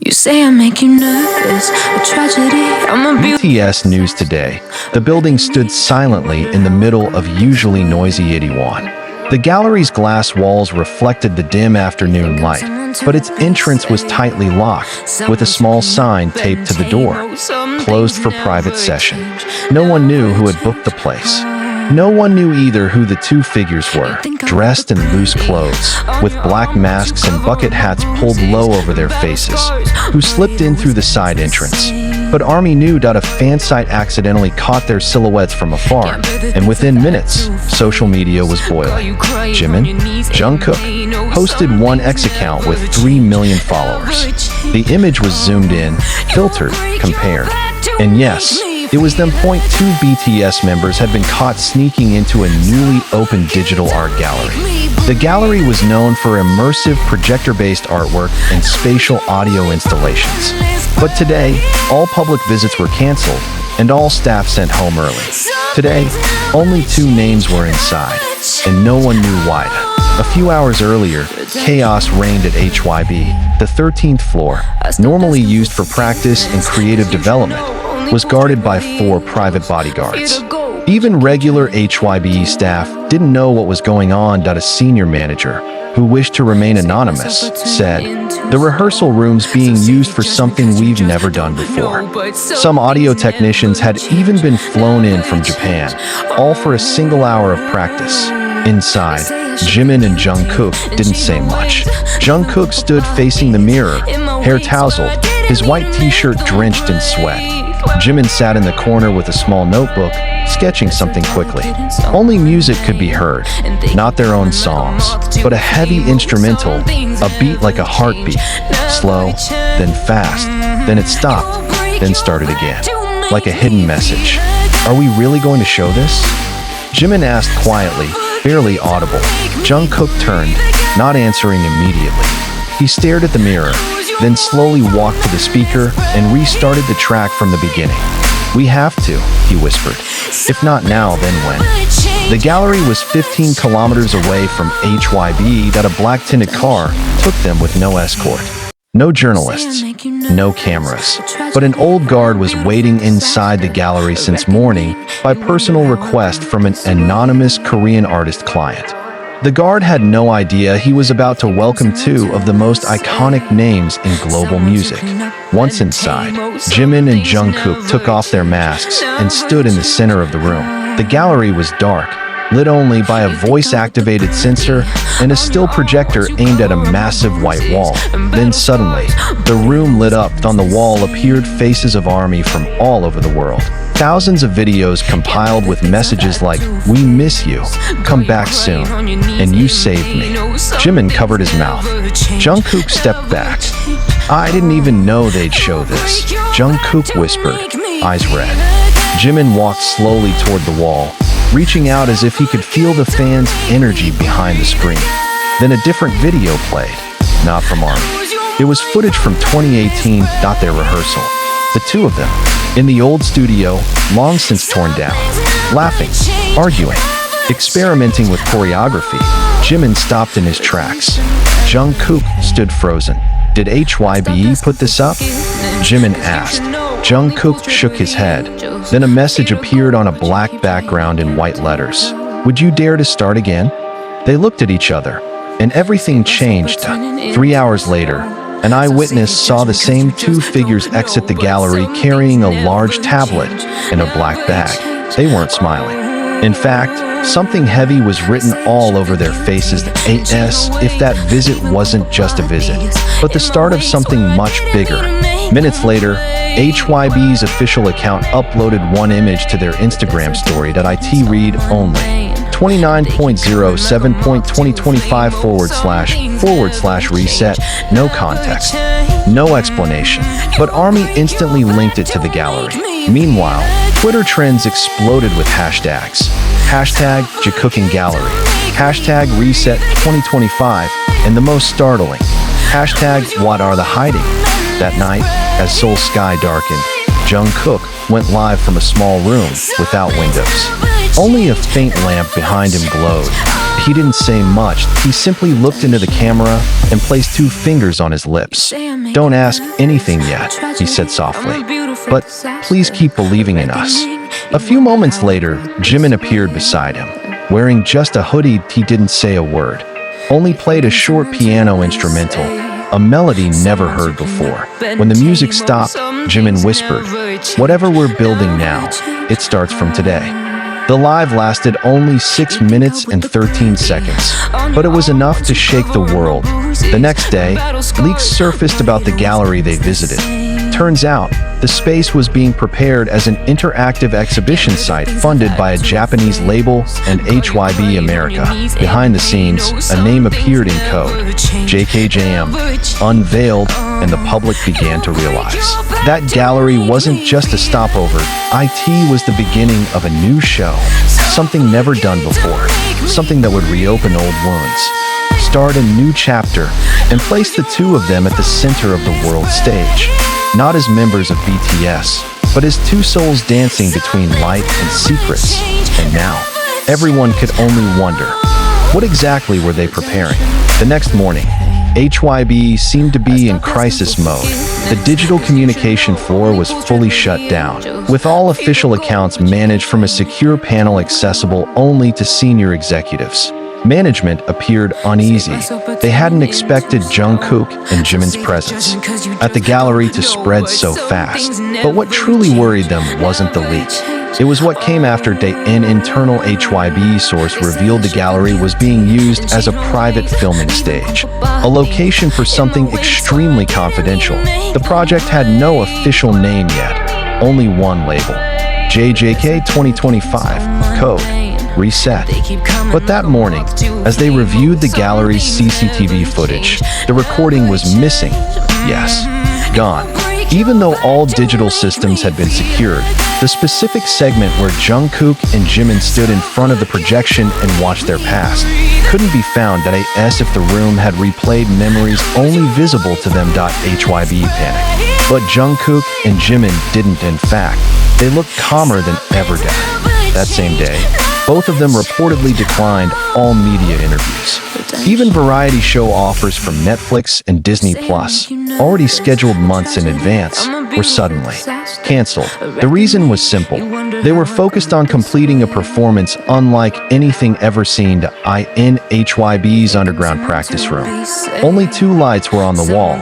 You say I make you nervous, a tragedy, I'm a BTS News Today. The building stood silently in the middle of usually noisy Itaewon. The gallery's glass walls reflected the dim afternoon light, but its entrance was tightly locked, with a small sign taped to the door, closed for private session. No one knew who had booked the place. No one knew either who the two figures were, dressed in loose clothes, with black masks and bucket hats pulled low over their faces, who slipped in through the side entrance. But ARMY knew that a fan site accidentally caught their silhouettes from afar, and within minutes, social media was boiling. Jimin Jungkook posted one X account with 3 million followers. The image was zoomed in, filtered, compared. And yes, it was them. 2 BTS members had been caught sneaking into a newly opened digital art gallery. The gallery was known for immersive projector-based artwork and spatial audio installations. But today, all public visits were canceled, and all staff sent home early. Today, only 2 names were inside, and no one knew why. A few hours earlier, chaos reigned at HYB. The 13th floor, normally used for practice and creative development, was guarded by 4 private bodyguards. Even regular HYBE staff didn't know what was going on. A senior manager, who wished to remain anonymous, said, "The rehearsal room's being used for something we've never done before." Some audio technicians had even been flown in from Japan, all for a single hour of practice. Inside, Jimin and Jungkook didn't say much. Jungkook stood facing the mirror, hair tousled, his white t-shirt drenched in sweat. Jimin sat in the corner with a small notebook, sketching something quickly. Only music could be heard, not their own songs, but a heavy instrumental, a beat like a heartbeat, slow, then fast, then it stopped, then started again, like a hidden message. "Are we really going to show this?" Jimin asked quietly, barely audible. Jungkook turned, not answering immediately. He stared at the mirror, then slowly walked to the speaker and restarted the track from the beginning. "We have to," he whispered. "If not now, then when?" The gallery was 15 kilometers away from HYB. A black tinted car took them with no escort. No journalists, no cameras. But an old guard was waiting inside the gallery since morning by personal request from an anonymous Korean artist client. The guard had no idea he was about to welcome 2 of the most iconic names in global music. Once inside, Jimin and Jungkook took off their masks and stood in the center of the room. The gallery was dark, lit only by a voice-activated sensor and a still projector aimed at a massive white wall. Then suddenly, the room lit up. On the wall appeared faces of ARMY from all over the world. Thousands of videos compiled with messages like, "We miss you, come back soon, and you saved me." Jimin covered his mouth. Jungkook stepped back. "I didn't even know they'd show this," Jungkook whispered, eyes red. Jimin walked slowly toward the wall, reaching out as if he could feel the fans' energy behind the screen. Then a different video played, not from ARMY. It was footage from 2018. Their rehearsal. The 2 of them, in the old studio, long since torn down, laughing, arguing, experimenting with choreography. Jimin stopped in his tracks. Jungkook stood frozen. "Did HYBE put this up?" Jimin asked. Jungkook shook his head. Then a message appeared on a black background in white letters. "Would you dare to start again?" They looked at each other, and everything changed. 3 hours later, an eyewitness saw the same 2 figures exit the gallery carrying a large tablet and a black bag. They weren't smiling. In fact, something heavy was written all over their faces. As if that visit wasn't just a visit, but the start of something much bigger. Minutes later, HYB's official account uploaded one image to their Instagram story. It read only 29.07.2025 // no context, no explanation. But ARMY instantly linked it to the gallery. Meanwhile, Twitter trends exploded with hashtags. Hashtag Jacookin Gallery, hashtag Reset 2025, and the most startling, hashtag What Are the Hiding? That night, as Seoul sky darkened, Jungkook went live from a small room without windows. Only a faint lamp behind him glowed. He didn't say much. He simply looked into the camera and placed 2 fingers on his lips. "Don't ask anything yet," he said softly, "but please keep believing in us." A few moments later, Jimin appeared beside him. Wearing just a hoodie, he didn't say a word, only played a short piano instrumental, a melody never heard before. When the music stopped, Jimin whispered, "Whatever we're building now, it starts from today." The live lasted only 6 minutes and 13 seconds, but it was enough to shake the world. The next day, leaks surfaced about the gallery they visited. Turns out, the space was being prepared as an interactive exhibition site funded by a Japanese label and HYB America. Behind the scenes, a name appeared in code, JKJM, unveiled, and the public began to realize that gallery wasn't just a stopover. IT was the beginning of a new show, something never done before, something that would reopen old wounds, start a new chapter, and place the 2 of them at the center of the world stage. Not as members of BTS, but as 2 souls dancing between light and secrets. And now, everyone could only wonder, what exactly were they preparing? The next morning, HYB seemed to be in crisis mode. The digital communication floor was fully shut down, with all official accounts managed from a secure panel accessible only to senior executives. Management appeared uneasy. They hadn't expected Jungkook and Jimin's presence at the gallery to spread so fast. But what truly worried them wasn't the leak. It was what came after an internal HYB source revealed the gallery was being used as a private filming stage, a location for something extremely confidential. The project had no official name yet, only one label, JJK 2025, code reset. But that morning, as they reviewed the gallery's CCTV footage, the recording was missing. Yes, gone. Even though all digital systems had been secured, the specific segment where Jungkook and Jimin stood in front of the projection and watched their past couldn't be found as if the room had replayed memories only visible to them. HYB panicked. But Jungkook and Jimin didn't. In fact, they looked calmer than ever. That same day, both of them reportedly declined all media interviews. Even variety show offers from Netflix and Disney Plus, already scheduled months in advance, were suddenly canceled. The reason was simple. They were focused on completing a performance unlike anything ever seen in HYB's underground practice room. Only 2 lights were on the wall,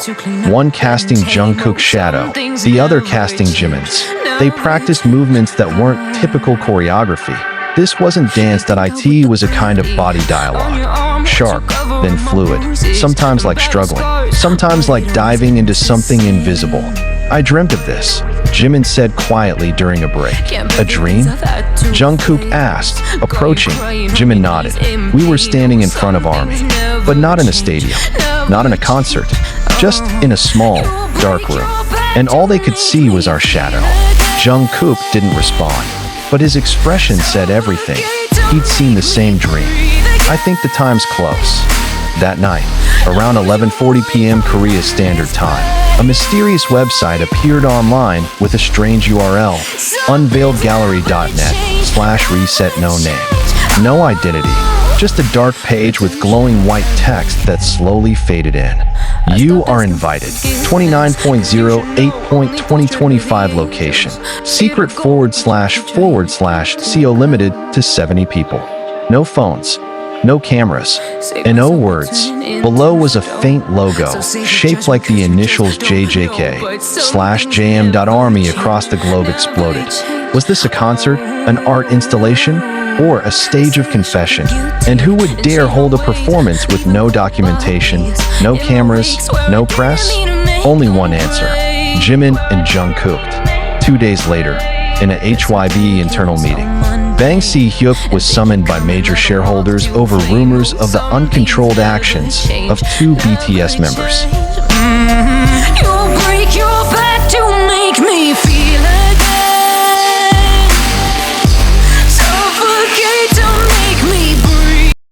one casting Jungkook's shadow, the other casting Jimin's. They practiced movements that weren't typical choreography. This wasn't dance. IT was a kind of body dialogue, sharp, then fluid, sometimes like struggling, sometimes like diving into something invisible. "I dreamt of this," Jimin said quietly during a break. "A dream?" Jungkook asked, approaching. Jimin nodded. "We were standing in front of Army, but not in a stadium, not in a concert, just in a small, dark room. And all they could see was our shadow." Jungkook didn't respond, but his expression said everything. He'd seen the same dream. "I think the time's close." That night, around 11:40 p.m. Korea Standard Time, a mysterious website appeared online with a strange URL, unveiledgallery.net/reset. No name, no identity, just a dark page with glowing white text that slowly faded in. "You are invited. 29.08.2025 location. Secret / CO limited to 70 people. No phones, no cameras, and no words." Below was a faint logo, shaped like the initials JJK/JM. Army across the globe exploded. Was this a concert, an art installation, or a stage of confession? And who would dare hold a performance with no documentation, no cameras, no press? Only one answer: Jimin and Jungkook. 2 days later, in a HYB internal meeting, Bang Si-hyuk was summoned by major shareholders over rumors of the uncontrolled actions of 2 BTS members.